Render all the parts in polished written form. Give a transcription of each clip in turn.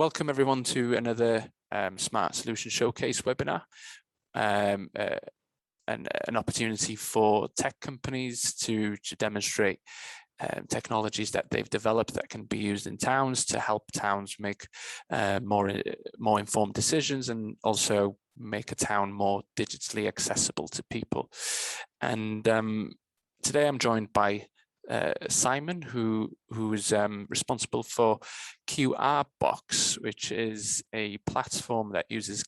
Welcome everyone to another Smart Solution Showcase webinar, and an opportunity for tech companies to demonstrate technologies that they've developed that can be used in towns to help towns make more informed decisions and also make a town more digitally accessible to people. And today I'm joined by Simon, who is responsible for QRBoxx, which is a platform that uses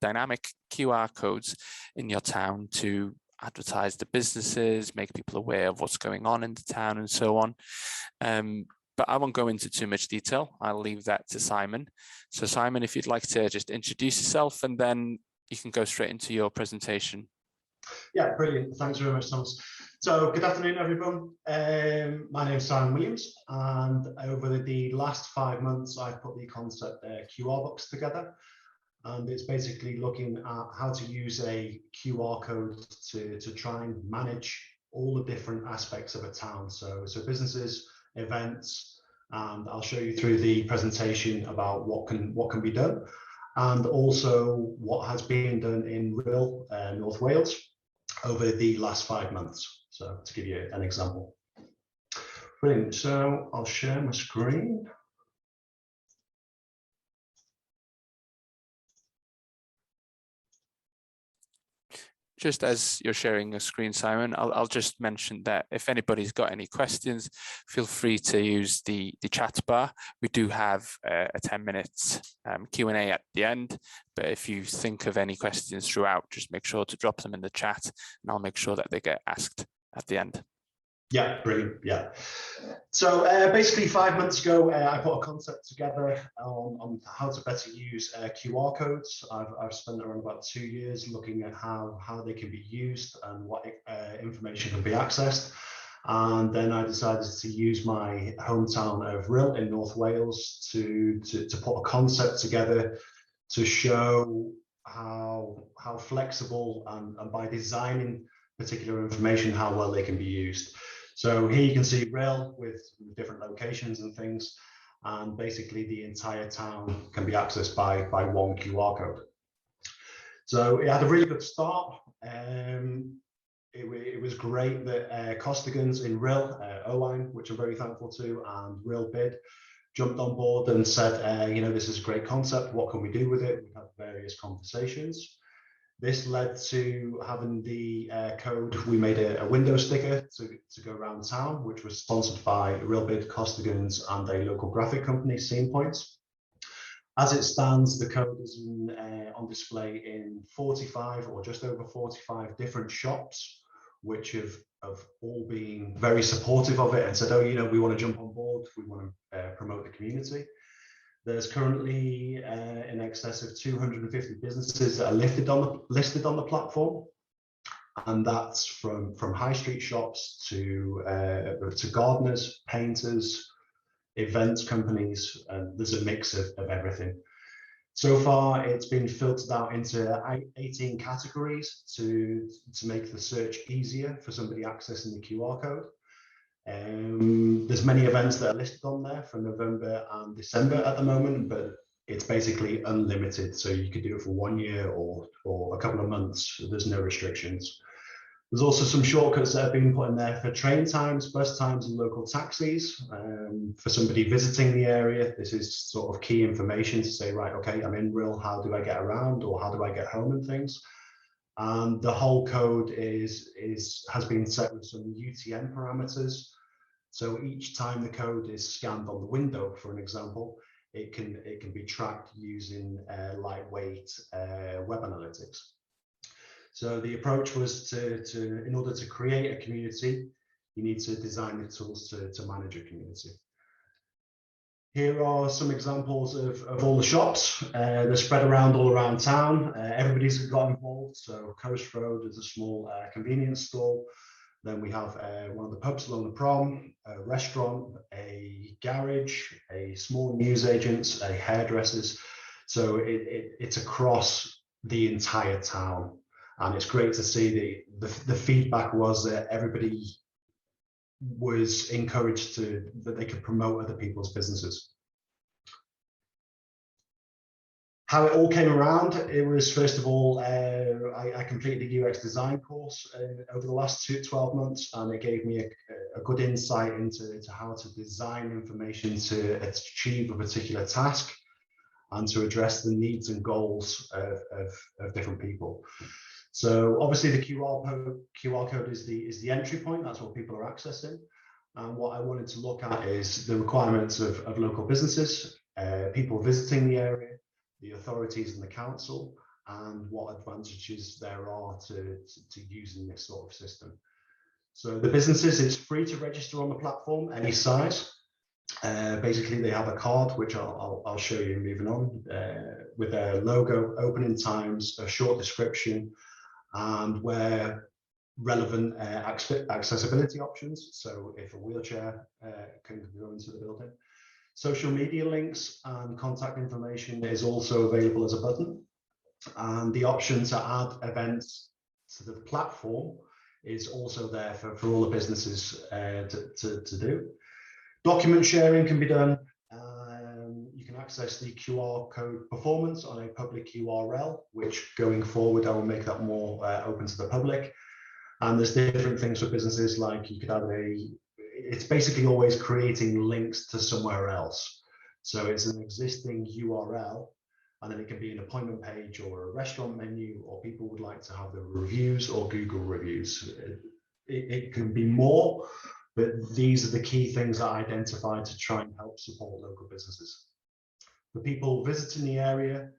dynamic QR codes in your town to advertise the businesses, make people aware of what's going on in the town and so on. But I won't go into too much detail. I'll leave that to Simon. So Simon, if you'd like to just introduce yourself and then you can go straight into your presentation. Yeah, brilliant. Thanks very much, Thomas. So good afternoon, everyone. My name is Simon Williams, and over the last 5 months, I've put the concept QRBoxx together. And it's basically looking at how to use a QR code to try and manage all the different aspects of a town. So businesses, events, and I'll show you through the presentation about what can be done, and also what has been done in Rhyl, North Wales, over the last 5 months. So to give you an example. Brilliant. So I'll share my screen. Just as you're sharing a screen, Simon, I'll just mention that if anybody's got any questions, feel free to use the chat bar. We do have a 10 minutes Q&A at the end, but if you think of any questions throughout, just make sure to drop them in the chat and I'll make sure that they get asked at the end. Yeah, brilliant. Yeah. So basically 5 months ago, I put a concept together on how to better use QR codes. I've spent around about 2 years looking at how they can be used and what information can be accessed. And then I decided to use my hometown of Rhyl in North Wales to put a concept together to show how flexible and by designing particular information, how well they can be used. So here you can see Rhyl with different locations and things, and basically the entire town can be accessed by one QR code. So it had a really good start. It was great that Costigans in Rhyl, Owain, which I'm very thankful to, and Rhyl Bid jumped on board and said, you know, this is a great concept. What can we do with it? We had various conversations. This led to having the code. We made a window sticker to go around town, which was sponsored by Rhyl Bid, Costigans, and a local graphic company, Scene Points. As it stands, the code is on display in 45 or just over 45 different shops, which have all been very supportive of it and said, oh, you know, we want to jump on board, we want to promote the community. There's currently in excess of 250 businesses that are listed on the platform, and that's from high street shops to gardeners, painters, events companies, and there's a mix of everything. So far, it's been filtered out into 18 categories to make the search easier for somebody accessing the QR code. There's many events that are listed on there for November and December at the moment, but it's basically unlimited. So you could do it for 1 year or a couple of months. There's no restrictions. There's also some shortcuts that have been put in there for train times, bus times, and local taxis. For somebody visiting the area, this is sort of key information to say, right, okay, I'm in Rhyl, how do I get around, or how do I get home and things. And the whole code has been set with some UTM parameters. So each time the code is scanned on the window, for an example, it can be tracked using lightweight web analytics. So the approach was in order to create a community, you need to design the tools to manage a community. Here are some examples of all the shops. They're spread around all around town. Everybody's got involved. So Coast Road is a small convenience store. Then we have one of the pubs along the prom, a restaurant, a garage, a small newsagents, a hairdressers. So it's across the entire town. And it's great to see the feedback was that everybody was encouraged that they could promote other people's businesses. How it all came around, it was first of all, I completed a UX design course over the last 12 months, and it gave me a good insight into how to design information to achieve a particular task and to address the needs and goals of different people. So obviously the QR code is the entry point, that's what people are accessing. And what I wanted to look at is the requirements of local businesses, people visiting the area, the authorities and the council, and what advantages there are to using this sort of system. So the businesses, it's free to register on the platform, any size. Basically, they have a card, which I'll show you moving on, with their logo, opening times, a short description, and where relevant accessibility options. So if a wheelchair can go into the building. Social media links and contact information is also available as a button. And the option to add events to the platform is also there for all the businesses to do. Document sharing can be done. You can access the QR code performance on a public URL, which going forward, I will make that more open to the public. And there's different things for businesses, like you could have it's basically always creating links to somewhere else. So it's an existing URL, and then it can be an appointment page or a restaurant menu, or people would like to have the reviews or Google reviews. It can be more, but these are the key things that I identified to try and help support local businesses. For people visiting the area,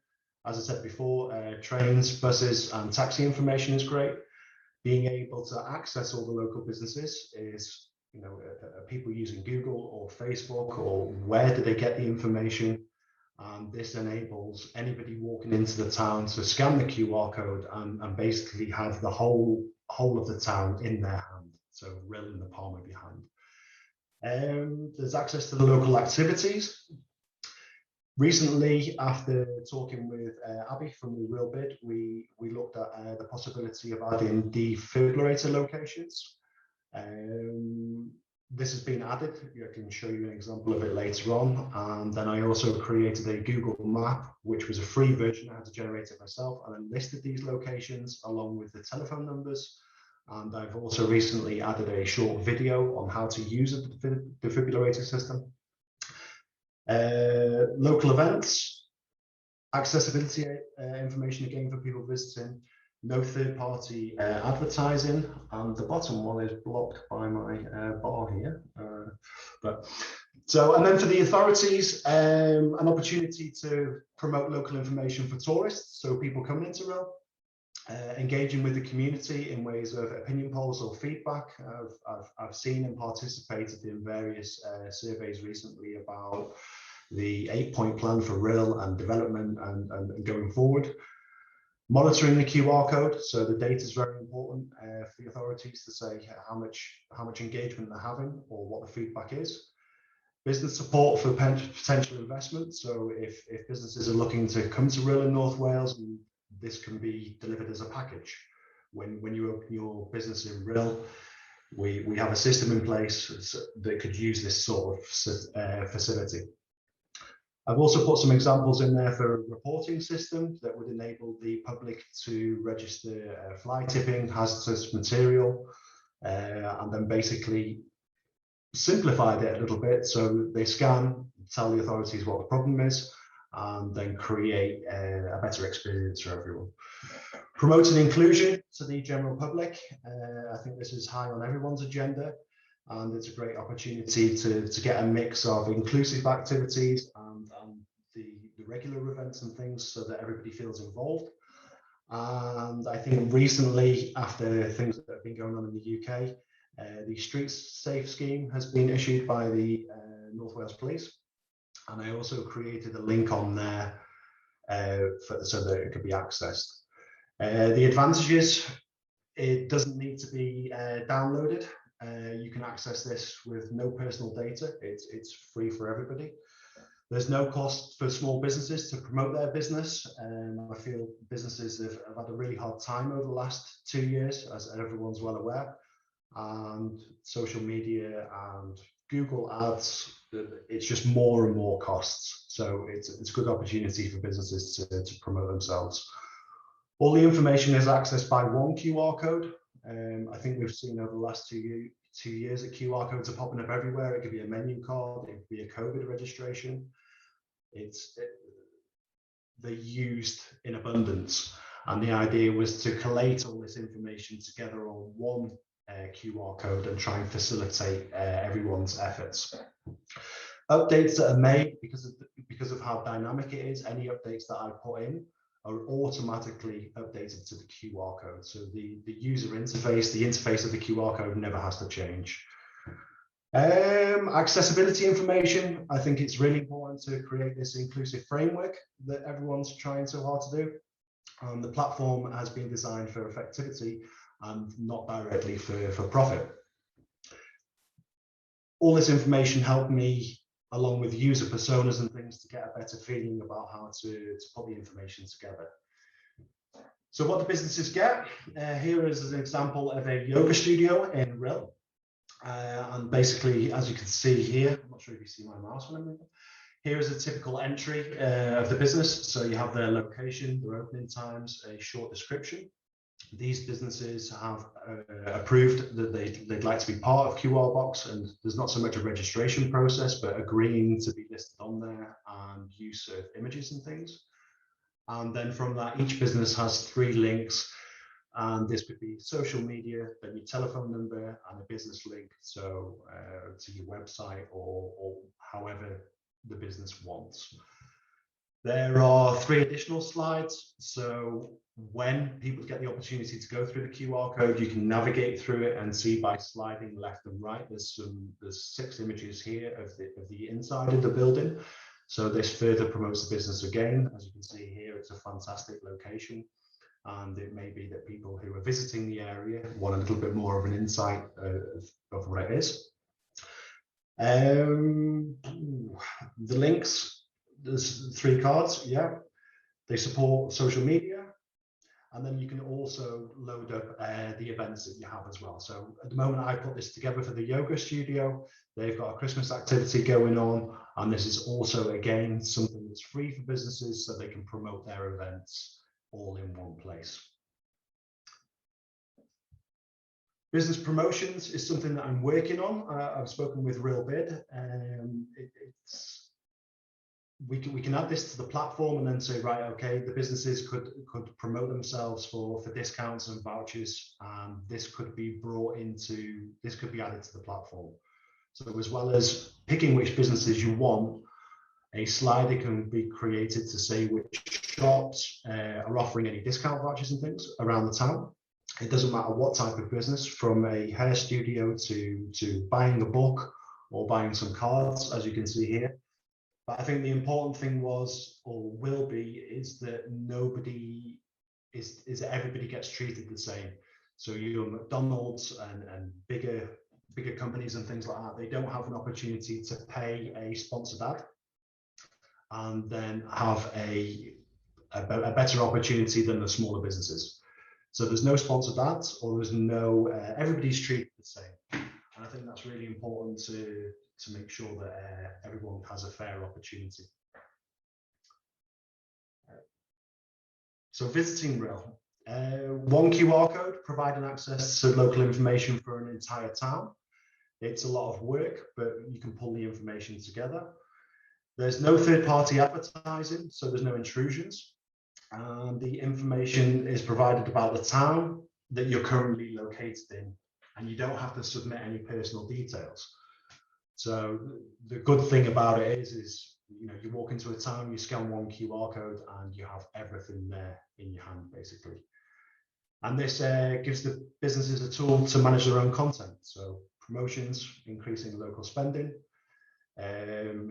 as I said before, trains, buses, and taxi information is great. Being able to access all the local businesses is, people using Google or Facebook, or where do they get the information? And this enables anybody walking into the town to scan the QR code and basically have the whole of the town in their hand. So Rhyl in the palm of your hand. There's access to the local activities. Recently, after talking with Abby from the Rhyl bid, we looked at the possibility of adding defibrillator locations. This has been added. I can show you an example of it later on. And then I also created a Google map, which was a free version. I had to generate it myself, and then listed these locations along with the telephone numbers. And I've also recently added a short video on how to use a defibrillator system. Local events, accessibility information again for people visiting, no third-party advertising, and the bottom one is blocked by my bar here. And then for the authorities, an opportunity to promote local information for tourists, so people coming into Rhyl, engaging with the community in ways of opinion polls or feedback. I've seen and participated in various surveys recently about the 8-point plan for Rhyl and development and going forward. Monitoring the QR code, so the data is very important for the authorities to say how much engagement they're having or what the feedback is. Business support for potential investment, so if businesses are looking to come to Rhyl in North Wales, this can be delivered as a package. When you open your business in Rhyl, we have a system in place that could use this sort of facility. I've also put some examples in there for a reporting system that would enable the public to register fly tipping, hazardous material, and then basically simplified it a little bit. So they scan, tell the authorities what the problem is, and then create a better experience for everyone. Promoting inclusion to the general public. I think this is high on everyone's agenda, and it's a great opportunity to get a mix of inclusive activities and the regular events and things, so that everybody feels involved. And I think recently, after things that have been going on in the UK, the Streets Safe scheme has been issued by the North Wales Police, and I also created a link on there so that it could be accessed. The advantages: it doesn't need to be downloaded. You can access this with no personal data. It's free for everybody. There's no cost for small businesses to promote their business. I feel businesses have had a really hard time over the last 2 years, as everyone's well aware. And social media and Google Ads, it's just more and more costs. So it's a good opportunity for businesses to promote themselves. All the information is accessed by one QR code. I think we've seen over the last 2 years that QR codes are popping up everywhere. It could be a menu card, it could be a COVID registration. They're used in abundance. And the idea was to collate all this information together on one QR code and try and facilitate everyone's efforts. Updates that are made, because of how dynamic it is, any updates that I put in are automatically updated to the QR code. So the user interface, the interface of the QR code never has to change. Accessibility information, I think it's really important to create this inclusive framework that everyone's trying so hard to do. The platform has been designed for effectivity and not directly for profit. All this information helped me, along with user personas and things, to get a better feeling about how to put the information together. So what do businesses get? Here is an example of a yoga studio in Rhyl. And basically, as you can see here, I'm not sure if you see my mouse when I'm moving. Here is a typical entry of the business. So you have their location, their opening times, a short description. These businesses have approved that they'd like to be part of QRBoxx, and there's not so much a registration process, but agreeing to be listed on there and use of images and things. And then from that, each business has 3 links, and this could be social media, then your telephone number, and a business link, so to your website or however the business wants. There are 3 additional slides. So when people get the opportunity to go through the QR code, you can navigate through it and see by sliding left and right. There's 6 images here of the inside of the building. So this further promotes the business again. As you can see here, it's a fantastic location. And it may be that people who are visiting the area want a little bit more of an insight of what it is. The links, there's 3 cards, yeah. They support social media, and then you can also load up the events that you have as well. So at the moment, I put this together for the yoga studio. They've got a Christmas activity going on, and this is also, again, something that's free for businesses so they can promote their events all in one place. Business promotions is something that I'm working on. I've spoken with Rhyl. We can add this to the platform and then say, right, okay, the businesses could promote themselves for discounts and vouchers, and this could be added to the platform. So as well as picking which businesses you want, a slider can be created to say which shops are offering any discount vouchers and things around the town. It doesn't matter what type of business, from a hair studio to buying a book or buying some cards, as you can see here. But I think the important thing was, or will be, is that everybody gets treated the same. So your McDonald's and bigger companies and things like that, they don't have an opportunity to pay a sponsored ad and then have a better opportunity than the smaller businesses. So there's no sponsored ads, or there's no, everybody's treated the same. And I think that's really important to make sure that everyone has a fair opportunity. So visiting Rhyl. One QR code providing access to local information for an entire town. It's a lot of work, but you can pull the information together. There's no third-party advertising, so there's no intrusions. And the information is provided about the town that you're currently located in, and you don't have to submit any personal details. So the good thing about it is you walk into a town, you scan one QR code, and you have everything there in your hand, basically. And this gives the businesses a tool to manage their own content. So promotions, increasing local spending,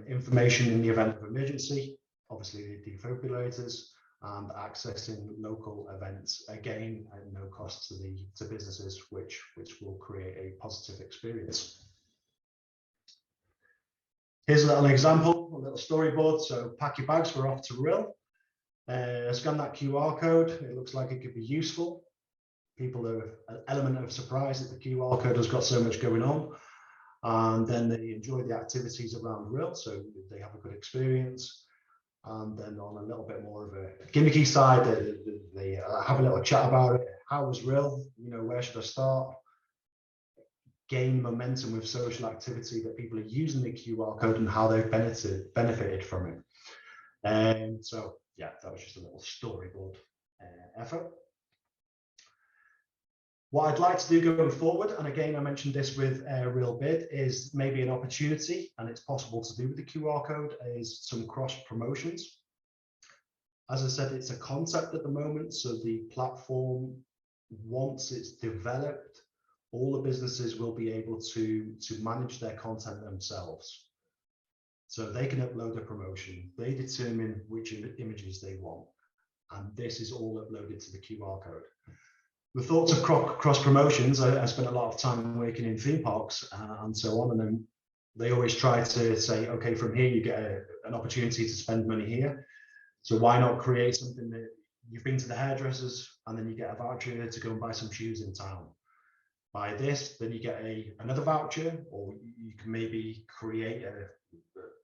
information in the event of emergency, obviously the defibrillators, and accessing local events, again at no cost to businesses, which will create a positive experience. Here's a little example, a little storyboard. So pack your bags, we're off to Rhyl. Scan that QR code. It looks like it could be useful. People are an element of surprise that the QR code has got so much going on. and then they enjoy the activities around Rhyl, so they have a good experience. And then on a little bit more of a gimmicky side, they have a little chat about it. How was Rhyl? You know, where should I start? Gain momentum with social activity, that people are using the QR code and how they've benefited from it. And so, yeah, that was just a little storyboard effort. What I'd like to do going forward, and again, I mentioned this with Rhyl Bid, is maybe an opportunity, and it's possible to do with the QR code, is some cross promotions. As I said, it's a concept at the moment, so the platform, once it's developed, all the businesses will be able to manage their content themselves. So they can upload a promotion, they determine which images they want, and this is all uploaded to the QR code. The thoughts of cross promotions, I spent a lot of time working in theme parks and so on, and then they always try to say, okay, from here you get an opportunity to spend money here. So why not create something that you've been to the hairdressers and then you get a voucher to go and buy some shoes in town. Buy this, then you get another voucher, or you can maybe create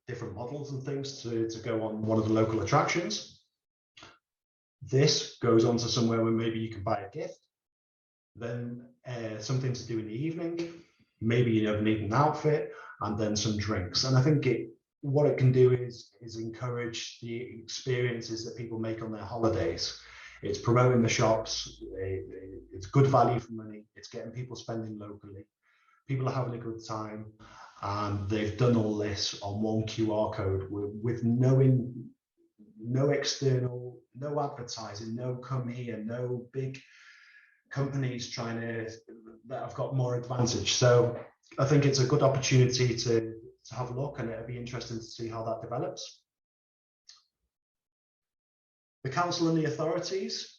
different models and things to go on one of the local attractions. This goes on to somewhere where maybe you can buy a gift. Then something to do in the evening, maybe you need an outfit, and then some drinks. And I think what it can do is encourage the experiences that people make on their holidays. It's promoting the shops, it's good value for money, it's getting people spending locally. People are having a good time, and they've done all this on one QR code with no external, no advertising, no come here, no big companies that have got more advantage. So I think it's a good opportunity to have a look, and it'll be interesting to see how that develops. The council and the authorities,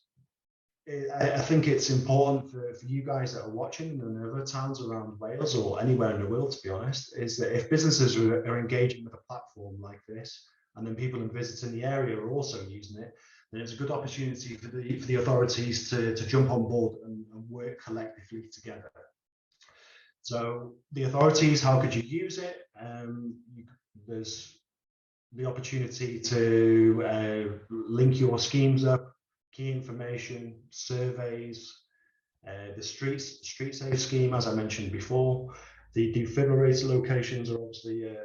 I think it's important for you guys that are watching, and other towns around Wales or anywhere in the world, to be honest, is that if businesses are engaging with a platform like this, and then people visiting the area are also using it, then it's a good opportunity for the authorities to jump on board and work collectively together. So the authorities, how could you use it? There's the opportunity to link your schemes up, key information, surveys, the street safe scheme, as I mentioned before. The defibrillator locations are obviously a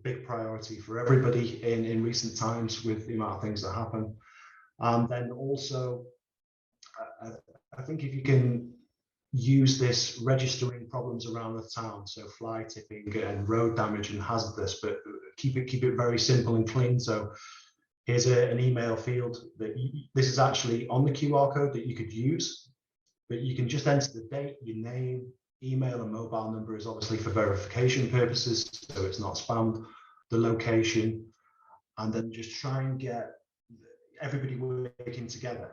big priority for everybody in recent times with the amount of things that happen. And then also, I think if you can use this registering problems around the town, so fly tipping and road damage and hazardous, but keep it very simple and clean. So here's an email field that this is actually on the QR code that you could use, but you can just enter the date, your name, email, and mobile number is obviously for verification purposes, so it's not spammed, the location, and then just try and get everybody working together.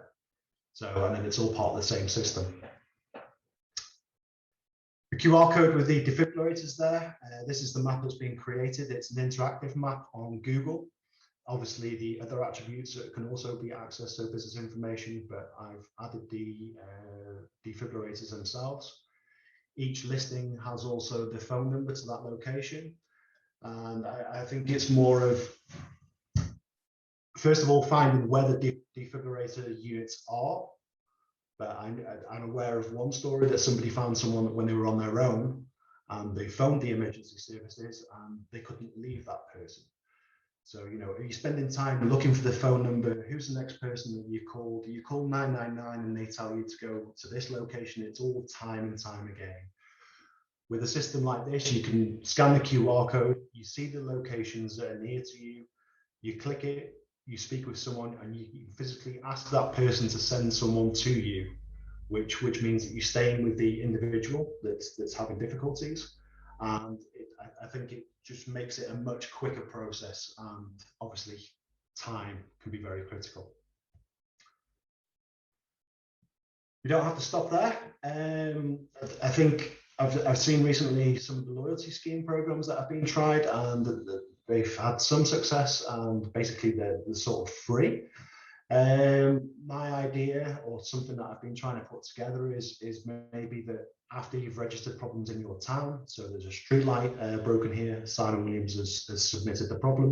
So, and then it's all part of the same system. The QR code with the defibrillators there, this is the map that's been created. It's an interactive map on Google. Obviously, the other attributes that can also be accessed, so business information, but I've added the defibrillators themselves. Each listing has also the phone number to that location. And I think it's more of, first of all, finding where the defibrillator units are. But I'm aware of one story that somebody found someone when they were on their own, and they phoned the emergency services and they couldn't leave that person. So, are you spending time looking for the phone number? Who's the next person that you called? You call 999 and they tell you to go to this location. It's all time and time again. With a system like this, you can scan the QR code, you see the locations that are near to you, you click it, you speak with someone, and you physically ask that person to send someone to you, which means that you're staying with the individual that's having difficulties. And I think it just makes it a much quicker process, and obviously time can be very critical. You don't have to stop there. I think I've seen recently some of the loyalty scheme programs that have been tried, and they've had some success, and basically they're sort of free. My idea, or something that I've been trying to put together, is maybe that after you've registered problems in your town, so there's a street light broken here, Simon Williams has submitted the problem,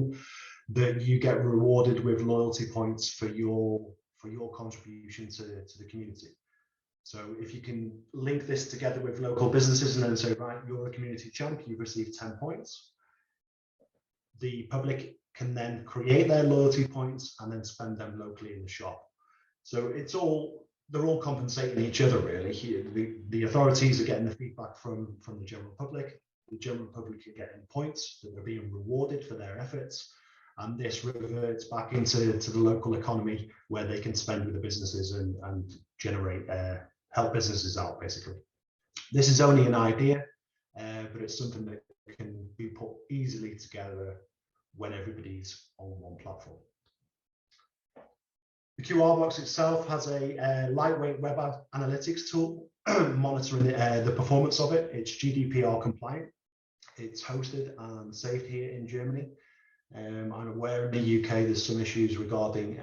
that you get rewarded with loyalty points for your contribution to the community. So if you can link this together with local businesses and then say, right, you're a community champ, you've received 10 points, the public can then create their loyalty points and then spend them locally in the shop. So they're all compensating each other, really. The authorities are getting the feedback from the general public. The general public are getting points that they're being rewarded for their efforts. And this reverts back into the local economy where they can spend with the businesses and generate, help businesses out, basically. This is only an idea, but it's something that can be put easily together when everybody's on one platform. The QR box itself has a lightweight web analytics tool monitoring the performance of it. It's GDPR compliant. It's hosted and saved here in Germany. I'm aware in the UK there's some issues regarding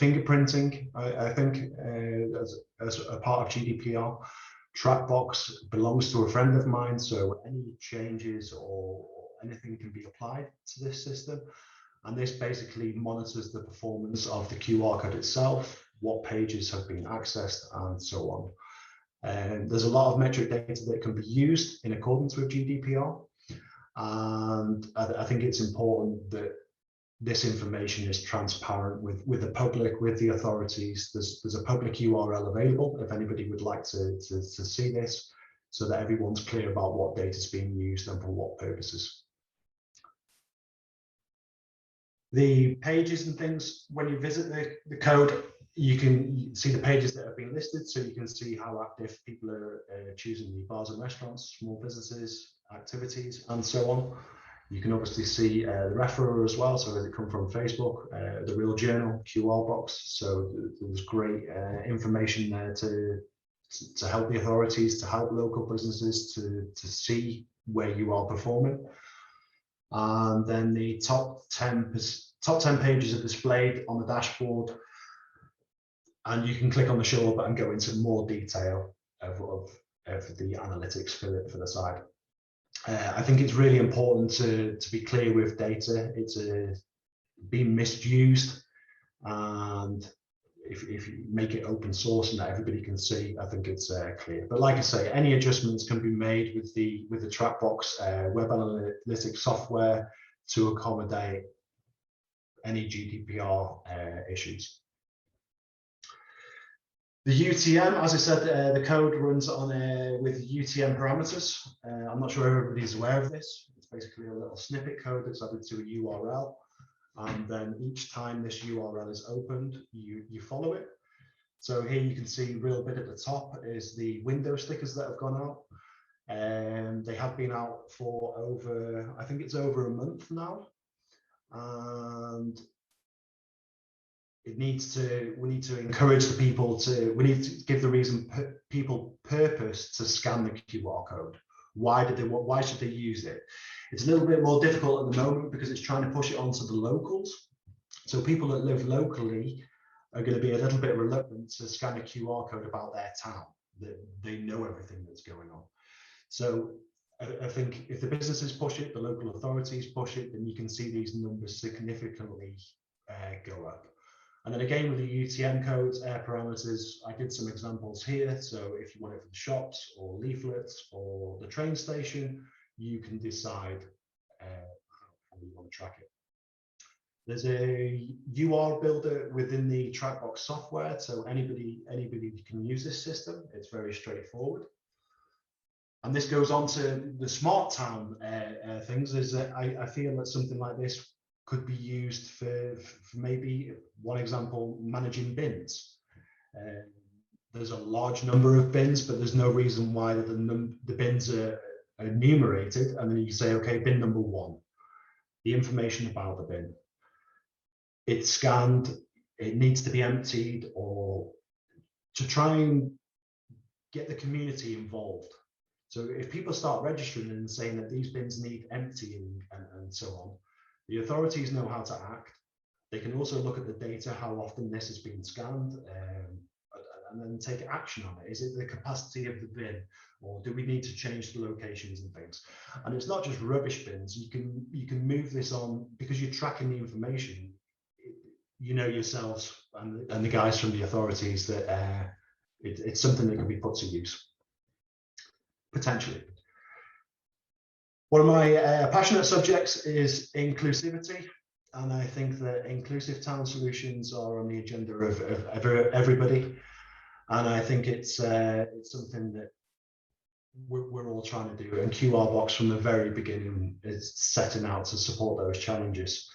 fingerprinting, I think, as a part of GDPR. Trackbox belongs to a friend of mine, so any changes or anything can be applied to this system. And this basically monitors the performance of the QR code itself, what pages have been accessed, and so on. And there's a lot of metric data that can be used in accordance with GDPR. And I think it's important that this information is transparent with the public, with the authorities. There's a public URL available if anybody would like to see this, so that everyone's clear about what data is being used and for what purposes. The pages and things, when you visit the code, you can see the pages that have been listed, so you can see how active people are choosing the bars and restaurants, small businesses, activities, and so on. You can obviously see the referrer as well, so does it come from Facebook, the Rhyl journal, QR box, so there's great information there to help the authorities, to help local businesses to see where you are performing. And then the top 10 pages are displayed on the dashboard, and you can click on the show button and go into more detail of the analytics for the site. I think it's really important to be clear with data. It's being misused, and if you make it open source and that everybody can see, I think it's clear. But like I say, any adjustments can be made with the Trackbox web analytics software to accommodate any GDPR issues. The UTM, as I said, the code runs on with UTM parameters. I'm not sure everybody's aware of this. It's basically a little snippet code that's added to a URL. And then each time this URL is opened, you follow it. So here you can see real bit at the top is the window stickers that have gone out. And they have been out for over, I think it's over a month now. And we need to encourage the people we need to give the people purpose to scan the QR code. Why should they use it? It's a little bit more difficult at the moment because it's trying to push it onto the locals. So people that live locally are going to be a little bit reluctant to scan a QR code about their town. They know everything that's going on. So I think if the businesses push it, the local authorities push it, then you can see these numbers significantly go up. And then again with the UTM codes, parameters, I did some examples here. So if you want it for the shops or leaflets or the train station, you can decide how you want to track it. There's a UR builder within the Trackbox software, so anybody can use this system. It's very straightforward. And this goes on to the smart town things. I feel that something like this could be used for maybe, one example, managing bins. There's a large number of bins, but there's no reason why the bins are enumerated, and then you say, okay, bin number 1, the information about the bin. It's scanned, it needs to be emptied, or to try and get the community involved. So if people start registering and saying that these bins need emptying and so on, the authorities know how to act. They can also look at the data, how often this has been scanned, and and then take action on it? Is it the capacity of the bin, or do we need to change the locations and things? And it's not just rubbish bins. You can move this on because you're tracking the information. You know yourselves and the guys from the authorities that it's something that can be put to use potentially. One of my passionate subjects is inclusivity, and I think that inclusive town solutions are on the agenda of everybody, and I think it's something that we're all trying to do, and QRBoxx from the very beginning is setting out to support those challenges.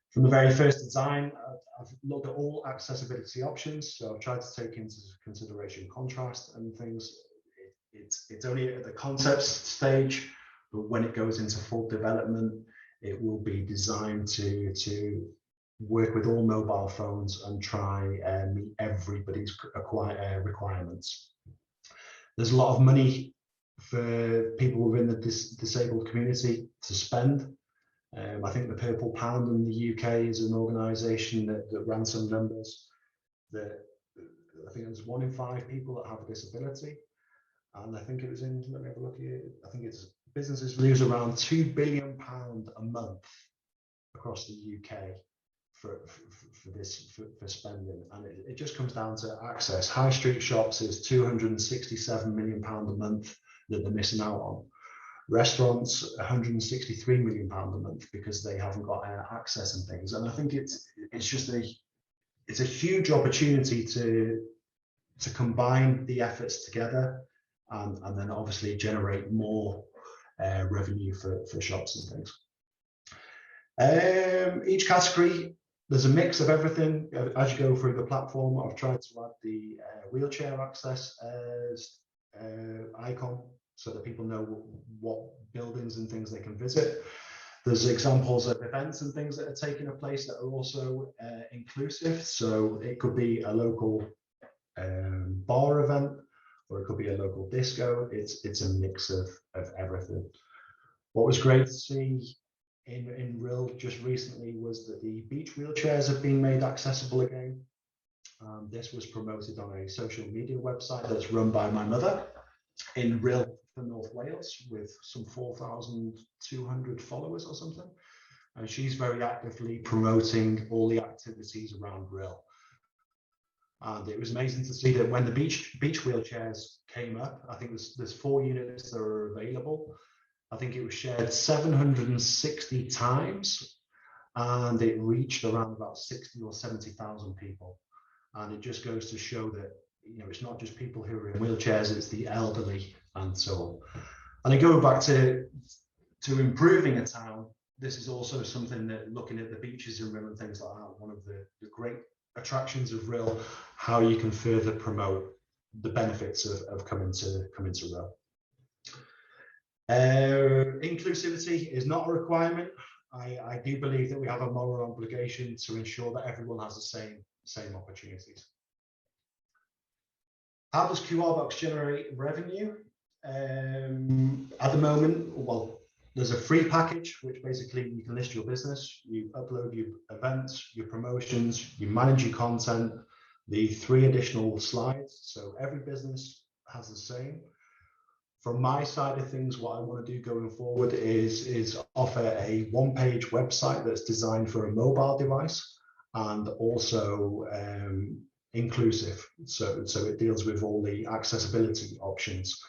From the very first design, I've looked at all accessibility options, so I've tried to take into consideration contrast and things. It's only at the concept stage, but when it goes into full development, it will be designed to work with all mobile phones and try and meet everybody's requirements. There's a lot of money for people within the disabled community to spend. I think the Purple Pound in the UK is an organisation that ran some numbers that I think there's 1 in 5 people that have a disability, and I think it was in, let me have a look here, I think it's businesses lose around £2 billion a month across the UK for spending, and it just comes down to access. High street shops is £267 million a month that they're missing out on. Restaurants, £163 million a month because they haven't got access and things. And I think it's a huge opportunity to combine the efforts together and then obviously generate more revenue for shops and things. Each category, there's a mix of everything. As you go through the platform, I've tried to add the wheelchair access as icon, so that people know what buildings and things they can visit. There's examples of events and things that are taking place that are also inclusive. So it could be a local bar event, or it could be a local disco. It's a mix of everything. What was great to see in Rhyl just recently was that the beach wheelchairs have been made accessible again. This was promoted on a social media website that's run by my mother in Rhyl for North Wales, with some 4,200 followers or something, and she's very actively promoting all the activities around Rhyl. And it was amazing to see that when the beach wheelchairs came up, I think there's 4 units that are available. I think it was shared 760 times, and it reached around about 60 or 70,000 people. And it just goes to show that, you know, it's not just people who are in wheelchairs, it's the elderly and so on. And then going back to improving a town, this is also something that, looking at the beaches in Rhyl and things like that, one of the great attractions of Rhyl, how you can further promote the benefits of coming to Rhyl. Inclusivity is not a requirement. I do believe that we have a moral obligation to ensure that everyone has the same opportunities. How does QRBoxx generate revenue? At the moment, well, there's a free package, which basically you can list your business, you upload your events, your promotions, you manage your content, the 3 additional slides. So every business has the same. From my side of things, what I want to do going forward is offer a 1-page website that's designed for a mobile device, and also inclusive. So it deals with all the accessibility options.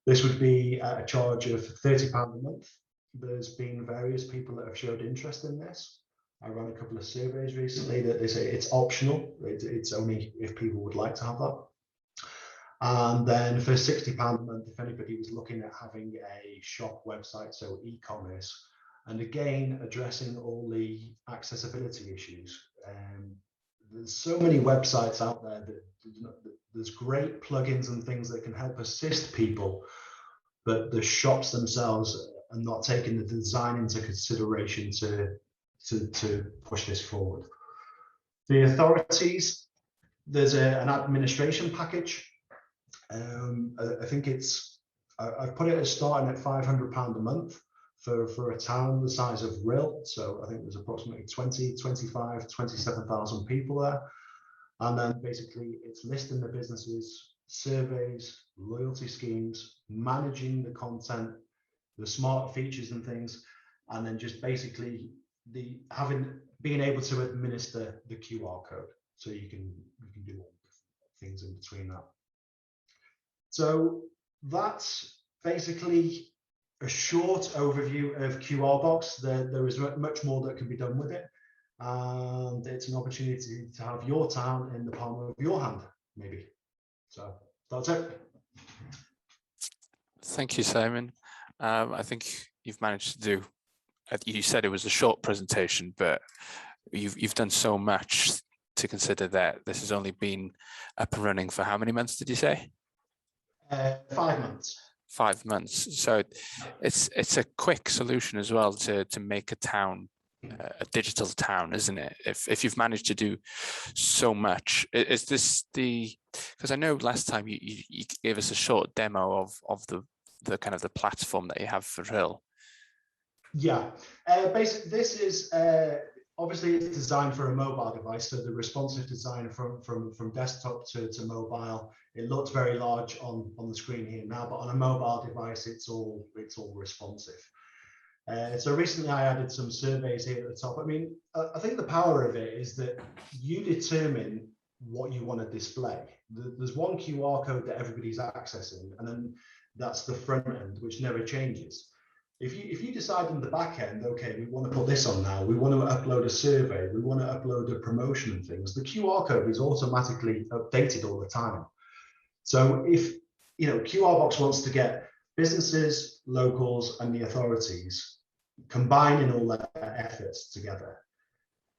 This would be at a charge of £30 a month. There's been various people that have showed interest in this. I ran a couple of surveys recently that they say it's optional. It's only if people would like to have that. And then for £60 a month, if anybody was looking at having a shop website, so e-commerce, and again, addressing all the accessibility issues. There's so many websites out there that there's great plugins and things that can help assist people, but the shops themselves are not taking the design into consideration to push this forward. The authorities, there's an administration package. I think I've put it as starting at £500 a month for a town the size of Rhyl. So I think there's approximately 20, 25, 27,000 people there. And then basically it's listing the businesses, surveys, loyalty schemes, managing the content, the smart features and things, and then just basically being able to administer the QR code. So you can do all things in between that. So that's basically a short overview of QRBoxx. There is much more that can be done with it. And it's an opportunity to have your town in the palm of your hand, maybe. So that's it. Thank you, Simon. I think you've managed to do, you said it was a short presentation, but you've done so much to consider that this has only been up and running for how many months did you say? 5 months. 5 months. So it's a quick solution as well to make a town a digital town, isn't it? If you've managed to do so much, is this because I know last time you gave us a short demo of the kind of the platform that you have for Rhyl. Yeah, basically this is obviously it's designed for a mobile device, so the responsive design from desktop to mobile. It looks very large on the screen here now, but on a mobile device it's all responsive. So recently I added some surveys here at the top. I mean, I think the power of it is that you determine what you want to display. There's one QR code that everybody's accessing, and then that's the front end, which never changes. If you decide on the back end, okay, we want to put this on now, we want to upload a survey, we want to upload a promotion and things, the QR code is automatically updated all the time. So if QRBoxx wants to get businesses, locals, and the authorities combining all their efforts together,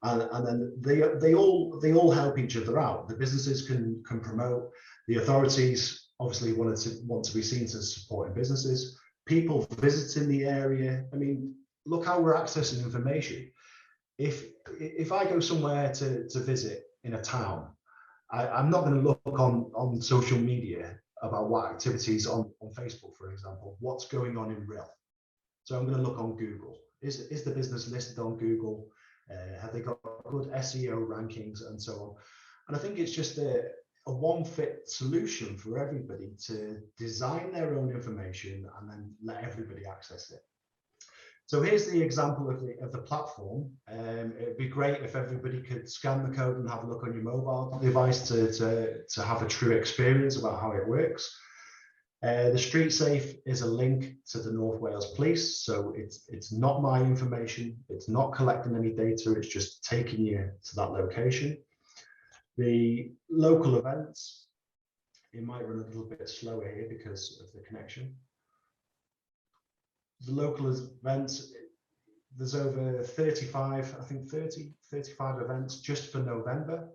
and then they all help each other out. The businesses can promote, the authorities obviously want to be seen to supporting businesses, people visiting the area. I mean, look how we're accessing information. If I go somewhere to visit in a town, I'm not going to look on social media about what activities on Facebook, for example, what's going on in Rhyl. So I'm going to look on Google. Is the business listed on Google? Have they got good SEO rankings and so on? And I think it's just a one fit solution for everybody to design their own information and then let everybody access it. So here's the example of the platform. It'd be great if everybody could scan the code and have a look on your mobile device to have a true experience about how it works. The Street Safe is a link to the North Wales Police, so it's not my information, it's not collecting any data, it's just taking you to that location. The local events, it might run a little bit slower here because of the connection. The local events, there's over 35 events just for November.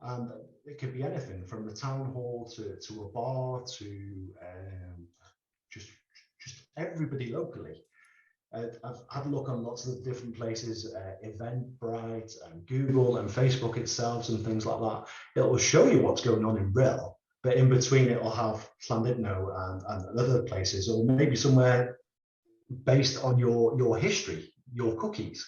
And it could be anything from the town hall to a bar to just everybody locally. I've had a look on lots of the different places, Eventbrite and Google and Facebook itself and things like that. It will show you what's going on in Rhyl, but in between it will have Llandudno and other places, or maybe somewhere based on your history, your cookies.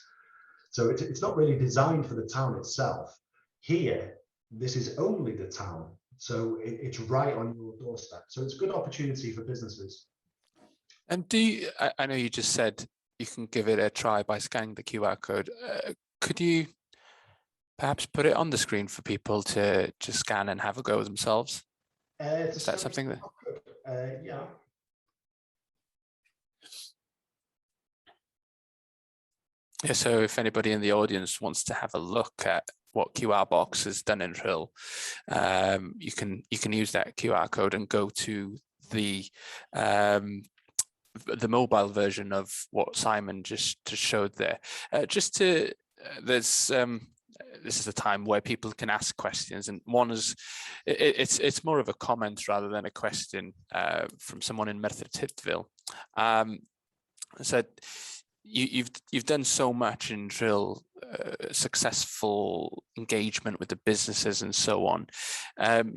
So it's not really designed for the town itself. Here, this is only the town, so it's right on your doorstep. So it's a good opportunity for businesses. And I know you just said you can give it a try by scanning the QR code. Could you perhaps put it on the screen for people to just scan and have a go themselves? Is that something that? Yeah. Yeah, so if anybody in the audience wants to have a look at what QRBoxx has done in Rhyl, you can use that QR code and go to the mobile version of what Simon just showed there. This is a time where people can ask questions, and one is it's more of a comment rather than a question from someone in Merthyr Tydfil. Said you've done so much in Rhyl, successful engagement with the businesses and so on.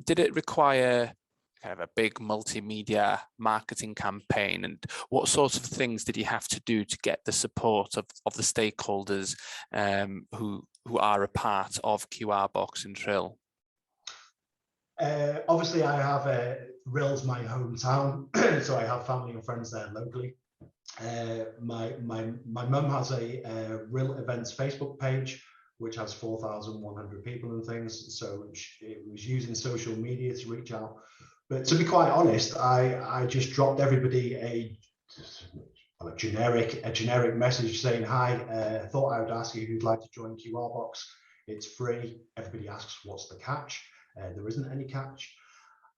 Did it require kind of a big multimedia marketing campaign, and what sorts of things did you have to do to get the support of the stakeholders who are a part of QRBoxx in Rhyl? Obviously, I have Rhyl's my hometown, so I have family and friends there locally. My mum has a Rhyl events Facebook page, which has 4,100 people and things. So it was using social media to reach out. But to be quite honest, I just dropped everybody a generic message saying, hi, thought I would ask you who'd like to join QRBoxx. It's free. Everybody asks, what's the catch? There isn't any catch.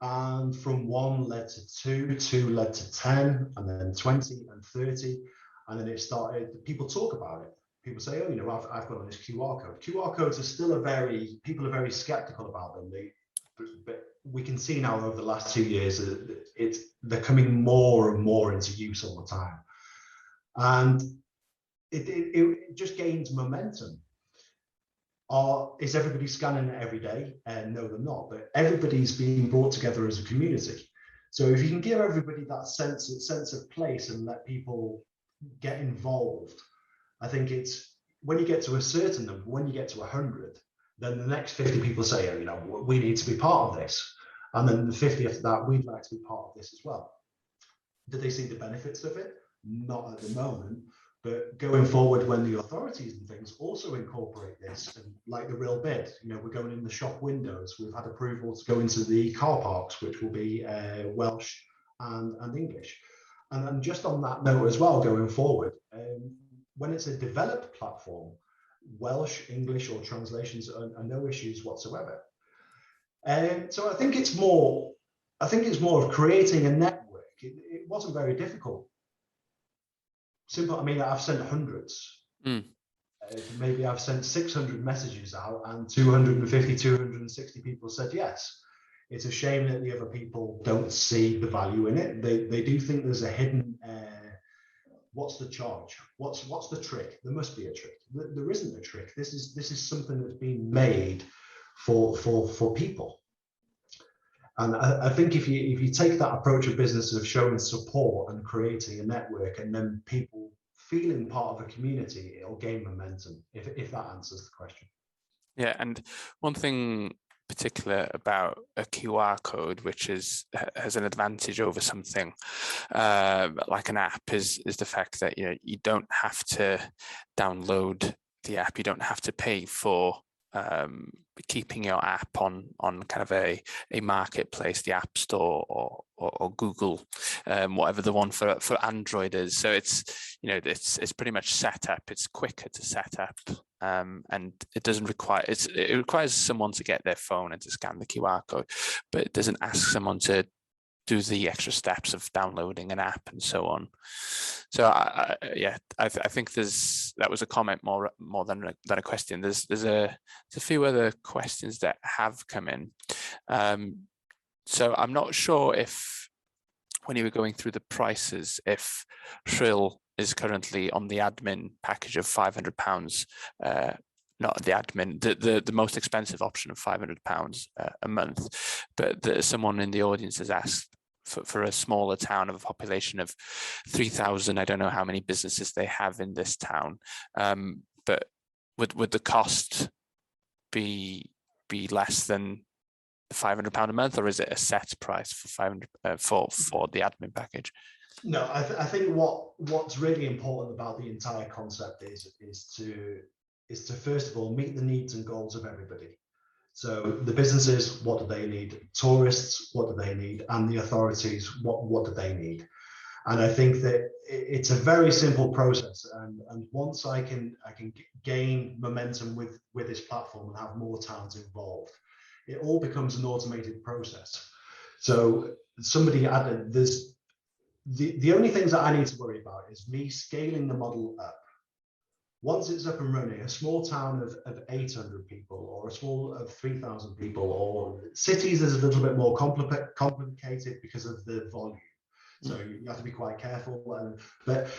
And from 1 led to 2, 2 led to 10, and then 20 and 30. And then it started, people talk about it. People say, oh, you know, I've got on this QR code. QR codes are still people are very skeptical about them. But we can see now over the last 2 years that they're coming more and more into use all the time. And it just gains momentum. Is everybody scanning it every day? No, they're not, but everybody's being brought together as a community. So if you can give everybody that sense of place and let people get involved, I think it's when you get to a certain number, when you get to 100, then the next 50 people say, oh, you know, we need to be part of this. And then the 50 after that, we'd like to be part of this as well. Do they see the benefits of it? Not at the moment. But going forward, when the authorities and things also incorporate this, and like the Rhyl bid, you know, we're going in the shop windows. We've had approval to go into the car parks, which will be Welsh and English. And just on that note as well, going forward, when it's a developed platform, Welsh, English, or translations are no issues whatsoever. So I think it's more of creating a network. It wasn't very difficult. Simple. I mean, I've sent hundreds. Maybe I've sent 600 messages out, and 250, 260 people said yes. It's a shame that the other people don't see the value in it. They do think there's a hidden. What's the charge? What's the trick? There must be a trick. There isn't a trick. This is something that's been made for people. And I think if you take that approach of business of showing support and creating a network, and then people feeling part of a community, it'll gain momentum, if that answers the question. Yeah, and one thing particular about a QR code, which has an advantage over something like an app, is the fact that you don't have to download the app. You don't have to pay for keeping your app on kind of a marketplace, the App Store or Google, whatever the one for Android is. So it's pretty much set up. It's quicker to set up, and it doesn't require it requires someone to get their phone and to scan the QR code, but it doesn't ask someone to do the extra steps of downloading an app and so on. So I think that was a comment more than a question. There's a few other questions that have come in. So I'm not sure if, when you were going through the prices, if Rhyl is currently on the admin package of £500, not the admin, the most expensive option of £500 a month, but someone in the audience has asked for a smaller town of a population of 3,000. I don't know how many businesses they have in this town, but would the cost be less than £500 a month, or is it a set price for 500 for the admin package? No, I think what's really important about the entire concept is to first of all meet the needs and goals of everybody. So the businesses, what do they need? Tourists, what do they need? And the authorities, what do they need? And I think that it's a very simple process. And once I can gain momentum with this platform and have more towns involved, it all becomes an automated process. So somebody added this. The only things that I need to worry about is me scaling the model up. Once it's up and running, a small town of 800 people or a small of 3,000 people, or cities is a little bit more complicated because of the volume. So you have to be quite careful. But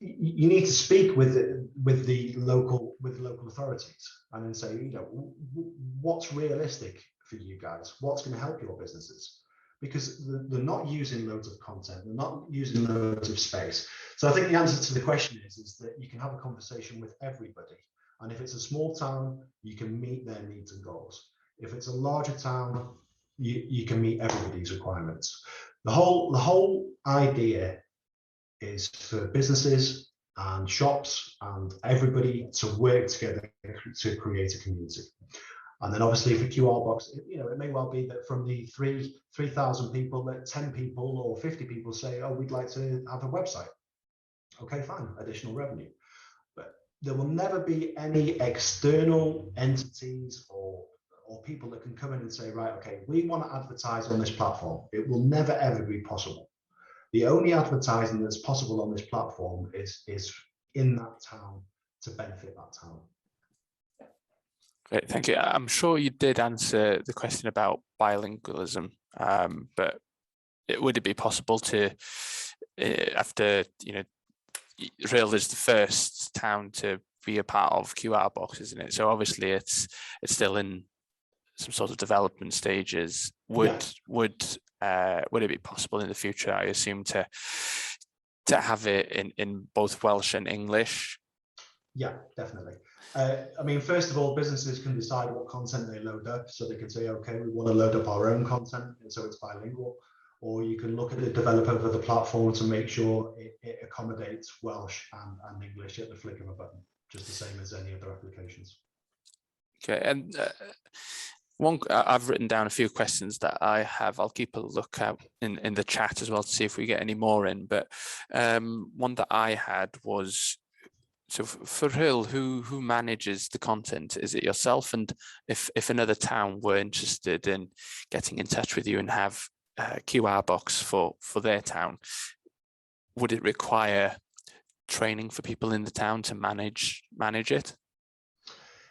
you need to speak with the local authorities and then say, what's realistic for you guys? What's going to help your businesses? Because they're not using loads of content, they're not using loads of space. So I think the answer to the question is that you can have a conversation with everybody. And if it's a small town, you can meet their needs and goals. If it's a larger town, you can meet everybody's requirements. The whole idea is for businesses and shops and everybody to work together to create a community. And then obviously for QRBoxx, it may well be that from the 3,000 people, that 10 people or 50 people say, oh, we'd like to have a website. Okay, fine, additional revenue. But there will never be any external entities or people that can come in and say, right, okay, we want to advertise on this platform. It will never, ever be possible. The only advertising that's possible on this platform is in that town to benefit that town. Great, thank you. I'm sure you did answer the question about bilingualism, but would it be possible to, after, Rhyl is the first town to be a part of QRBoxx, isn't it? So obviously it's still in some sort of development stages. Would it be possible in the future, I assume, to have it in both Welsh and English? Yeah, definitely. I mean, first of all, businesses can decide what content they load up. So they can say, okay, we want to load up our own content, and so it's bilingual. Or you can look at the developer of the platform to make sure it accommodates Welsh and English at the flick of a button, just the same as any other applications. Okay, and I've written down a few questions that I have. I'll keep a look out in the chat as well to see if we get any more in. But one that I had was, so for Rhyl, who manages the content? Is it yourself? And if another town were interested in getting in touch with you and have QRBoxx for their town, would it require training for people in the town to manage it?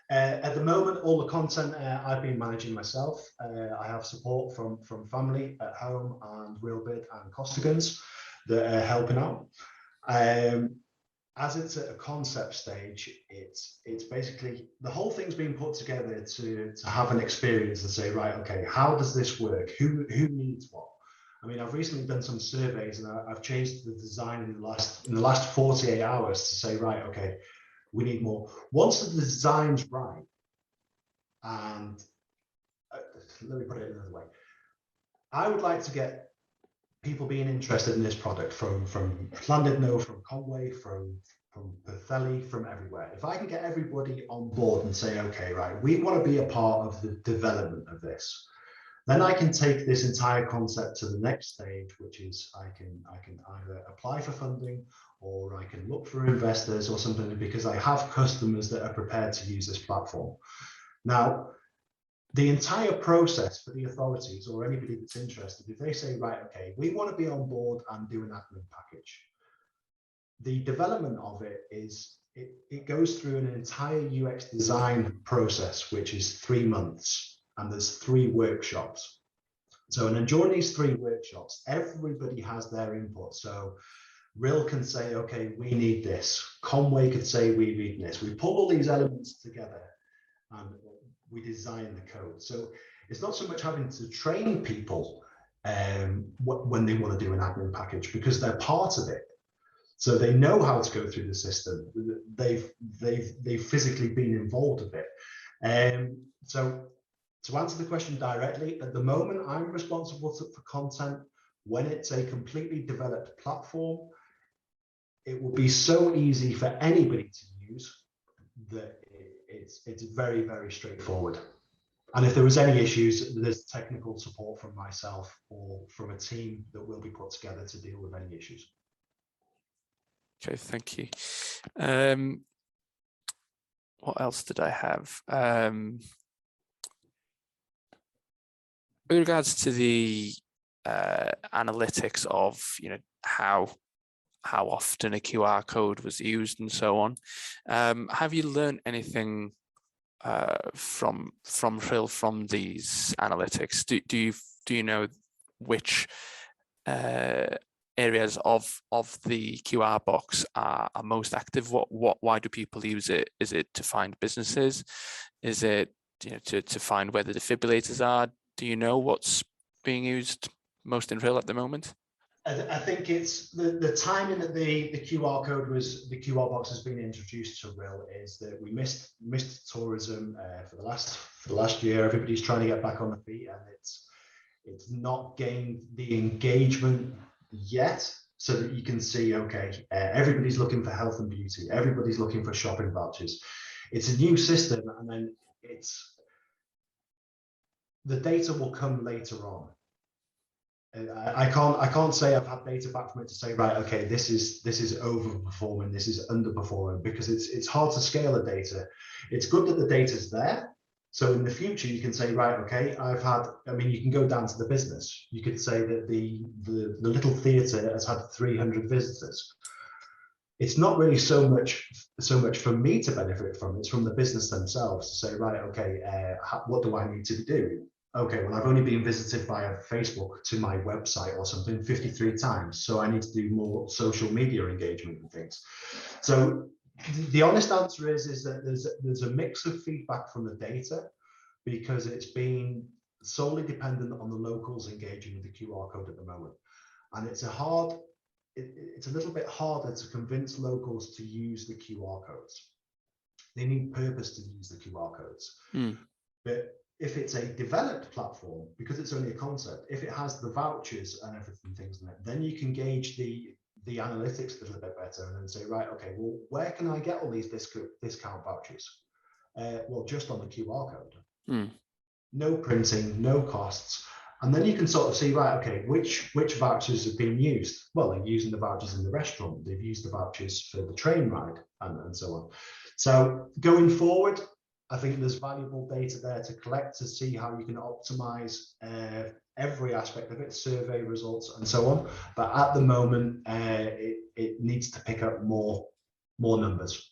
At the moment, all the content I've been managing myself. I have support from family at home and Rhyl and Costigans that are helping out. As it's at a concept stage, it's basically the whole thing's been put together to have an experience and say, right, okay, how does this work? Who needs what? I mean, I've recently done some surveys and I've changed the design in the last 48 hours to say, right, okay, we need more. Once the design's right, and let me put it another way, I would like to get people being interested in this product from Llandudno, from Conway, from Pwllheli, from everywhere. If I can get everybody on board and say, okay, right, we want to be a part of the development of this, then I can take this entire concept to the next stage, which is I can either apply for funding or I can look for investors or something, because I have customers that are prepared to use this platform. Now, the entire process for the authorities or anybody that's interested, if they say, right, okay, we want to be on board and do an admin package, the development of it is, it goes through an entire UX design process, which is 3 months, and there's 3 workshops. So, and during these 3 workshops, everybody has their input. So Rhyl can say, okay, we need this. Conway could say, we need this. We pull all these elements together and we design the code. So it's not so much having to train people when they want to do an admin package, because they're part of it. So they know how to go through the system. They've physically been involved with it. So to answer the question directly, at the moment, I'm responsible for content. When it's a completely developed platform, it will be so easy for anybody to use that it's very, very straightforward. And if there was any issues, there's technical support from myself or from a team that will be put together to deal with any issues. Okay, thank you. What else did I have? With regards to the analytics of, how often a QR code was used and so on, have you learned anything from Rhyl from these analytics? Do you know which areas of the QRBoxx are most active? Why do people use it? Is it to find businesses? Is it to find where the defibrillators are? Do you know what's being used most in Rhyl at the moment? I think it's the timing that the QRBoxx has been introduced to Rhyl is that we missed tourism for the last year. Everybody's trying to get back on the feet, and It's not gained the engagement yet, so that you can see, okay, everybody's looking for health and beauty, everybody's looking for shopping vouchers. It's a new system, and then the data will come later on. I can't say I've had data back from it to say, right, okay, this is overperforming, this is underperforming, because it's hard to scale the data. It's good that the data's there. So in the future, you can say, right, okay, you can go down to the business. You could say that the little theatre has had 300 visitors. It's not really so much for me to benefit from. It's from the business themselves to say, right, okay, what do I need to be doing? Okay, well, I've only been visited via Facebook to my website or something 53 times, so I need to do more social media engagement and things. So the honest answer is that there's a mix of feedback from the data, because it's been solely dependent on the locals engaging with the QR code at the moment, and it's a little bit harder to convince locals to use the QR codes. They need purpose to use the QR codes. But if it's a developed platform, because it's only a concept, if it has the vouchers and everything, things in it, then you can gauge the analytics a little bit better and then say, right, okay, well, where can I get all these discount vouchers? Well, just on the QR code. No printing, no costs. And then you can sort of see, right, okay, which vouchers have been used? Well, they're using the vouchers in the restaurant, they've used the vouchers for the train ride, and so on. So going forward, I think there's valuable data there to collect to see how you can optimize every aspect of it, survey results and so on. But at the moment, it needs to pick up more numbers.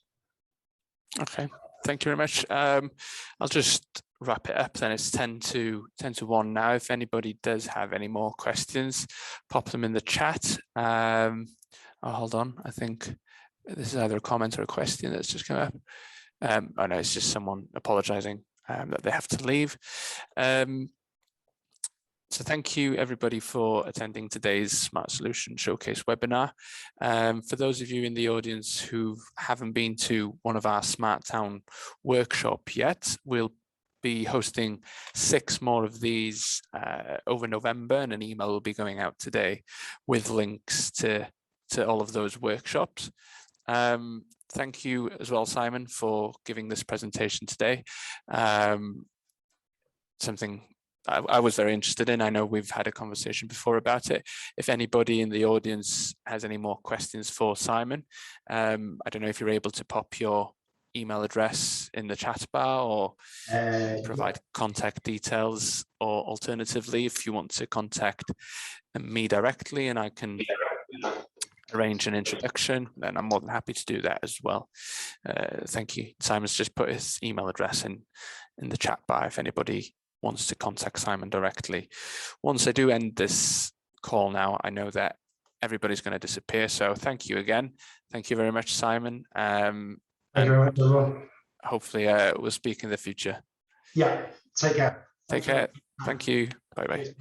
Okay, thank you very much. I'll just wrap it up then. It's 10 to 1 now. If anybody does have any more questions, pop them in the chat. Oh, hold on, I think this is either a comment or a question that's just come up. Oh no, it's just someone apologizing that they have to leave. So thank you everybody for attending today's Smart Solution Showcase webinar. For those of you in the audience who haven't been to one of our Smart Town workshop yet, we'll be hosting 6 more of these over November, and an email will be going out today with links to all of those workshops. Thank you as well, Simon, for giving this presentation today. Something I was very interested in. I know we've had a conversation before about it. If anybody in the audience has any more questions for Simon, I don't know if you're able to pop your email address in the chat bar, or provide contact details, or alternatively, if you want to contact me directly and I can arrange an introduction, then I'm more than happy to do that as well. Thank you. Simon's just put his email address in the chat bar if anybody wants to contact Simon directly. Once I do end this call now, I know that everybody's going to disappear. So thank you again. Thank you very much, Simon. Thank you very much, everyone. Hopefully we'll speak in the future. Yeah, take care. Take care. Thank you. Bye-bye.